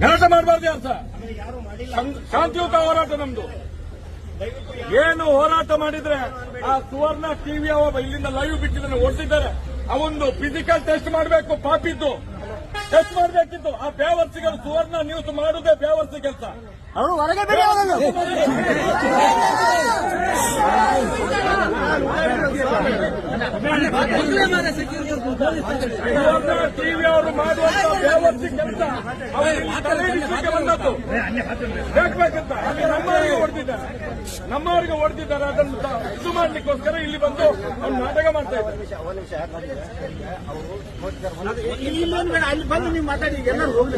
ಗಲಾಟ ಮಾಡಬಾರ್ದು ಅಂತ ಶಾಂತಿಯುತ ಹೋರಾಟ ನಮ್ದು. ಏನು ಹೋರಾಟ ಮಾಡಿದ್ರೆ ಆ ಸುವರ್ಣ ಟಿವಿ ಒಬ್ಬ ಇಲ್ಲಿಂದ ಲೈವ್ ಬಿಟ್ಟಿದ್ದಾನೆ, ಹೊಡ್ತಿದ್ದಾರೆ. ಅವೊಂದು ಫಿಸಿಕಲ್ ಟೆಸ್ಟ್ ಮಾಡಬೇಕು, ಪಾಪಿದ್ದು ಟೆಸ್ಟ್ ಮಾಡಬೇಕಿತ್ತು. ಆ ಬೇವರ್ಸಿಗಳು ಸುವರ್ಣ ನ್ಯೂಸ್ ಮಾಡುವುದೇ ಬೇವರ್ಸಿ ಕೆಲಸ. ಅವರು ಹೊರಗೆ ಬೇರೆ ಟಿವಿ ಅವರು ಮಾಡುವಂತ ಬೇವರ್ಸಿ ಕೆಲಸ ತಲೆಗೆ ಬಂದದ್ದು ಬೇಕಂತ ನಮ್ಮವರಿಗೆ ಹೊಡೆದಿದ್ದಾರೆ. ಅದನ್ನು ಇದು ಮಾಡ್ಲಿಕ್ಕೋಸ್ಕರ ಇಲ್ಲಿ ಬಂದು ಅವ್ರು ನಾಟಕ ಮಾಡ್ತಾ ಇದ್ದಾರೆ. ಅಲ್ಲಿ ಬಂದು ನೀವು ಮಾತಾಡಿ ಎಲ್ಲರೂ ಹೋಗ್ಲಿ.